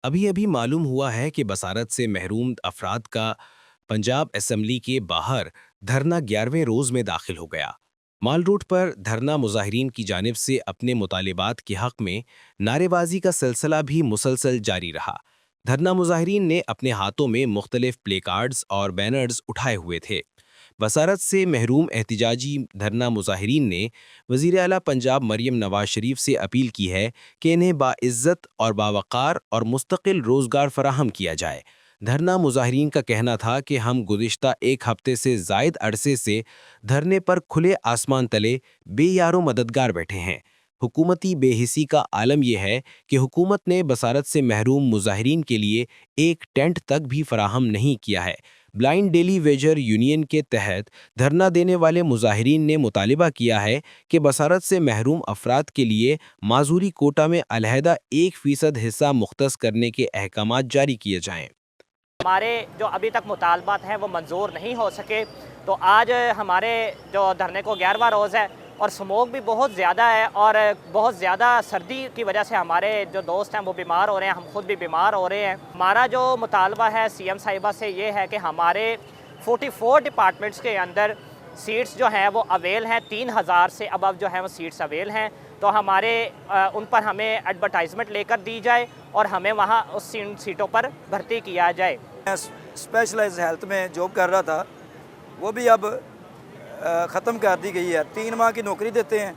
ابھی ابھی معلوم ہوا ہے کہ بصارت سے محروم افراد کا پنجاب اسمبلی کے باہر دھرنا 11ویں روز میں داخل ہو گیا۔ مال روڈ پر دھرنا مظاہرین کی جانب سے اپنے مطالبات کے حق میں نعرے بازی کا سلسلہ بھی مسلسل جاری رہا۔ دھرنا مظاہرین نے اپنے ہاتھوں میں مختلف پلے کارڈز اور بینرز اٹھائے ہوئے تھے۔ بصارت سے محروم احتجاجی دھرنا مظاہرین نے وزیر اعلیٰ پنجاب مریم نواز شریف سے اپیل کی ہے کہ انہیں باعزت اور باوقار اور مستقل روزگار فراہم کیا جائے۔ دھرنا مظاہرین کا کہنا تھا کہ ہم گزشتہ ایک ہفتے سے زائد عرصے سے دھرنے پر کھلے آسمان تلے بے یار و مددگار بیٹھے ہیں۔ حکومتی بے حسی کا عالم یہ ہے کہ حکومت نے بصارت سے محروم مظاہرین کے لیے ایک ٹینٹ تک بھی فراہم نہیں کیا ہے۔ بلائنڈ ڈیلی ویجر یونین کے تحت دھرنا دینے والے مظاہرین نے مطالبہ کیا ہے کہ بصارت سے محروم افراد کے لیے معذوری کوٹا میں علیحدہ 1% حصہ مختص کرنے کے احکامات جاری کیے جائیں۔ ہمارے جو ابھی تک مطالبات ہیں وہ منظور نہیں ہو سکے، تو آج ہمارے جو دھرنے کو 11واں روز ہے اور سموک بھی بہت زیادہ ہے اور بہت زیادہ سردی کی وجہ سے ہمارے جو دوست ہیں وہ بیمار ہو رہے ہیں، ہم خود بھی بیمار ہو رہے ہیں۔ ہمارا جو مطالبہ ہے سی ایم صاحبہ سے یہ ہے کہ ہمارے 44 ڈپارٹمنٹس کے اندر سیٹس جو ہیں وہ اویل ہیں، 3000 سے ابو جو ہیں وہ سیٹس اویل ہیں، تو ہمارے ان پر ہمیں ایڈورٹائزمنٹ لے کر دی جائے اور ہمیں وہاں اس سیٹوں پر بھرتی کیا جائے۔ اسپیشلائز ہیلتھ میں جاب کر رہا تھا، وہ بھی اب ختم کر دی گئی ہے۔ 3 ماہ کی نوکری دیتے ہیں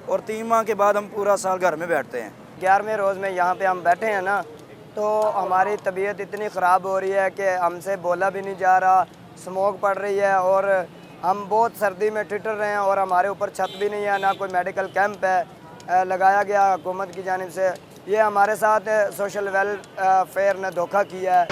اور 3 ماہ کے بعد ہم پورا سال گھر میں بیٹھتے ہیں۔ 11ویں روز میں یہاں پہ ہم بیٹھے ہیں نا، تو ہماری طبیعت اتنی خراب ہو رہی ہے کہ ہم سے بولا بھی نہیں جا رہا، اسموک پڑ رہی ہے اور ہم بہت سردی میں ٹھٹر رہے ہیں اور ہمارے اوپر چھت بھی نہیں ہے، نہ کوئی میڈیکل کیمپ ہے لگایا گیا حکومت کی جانب سے۔ یہ ہمارے ساتھ سوشل ویلفیئر نے دھوکہ کیا ہے۔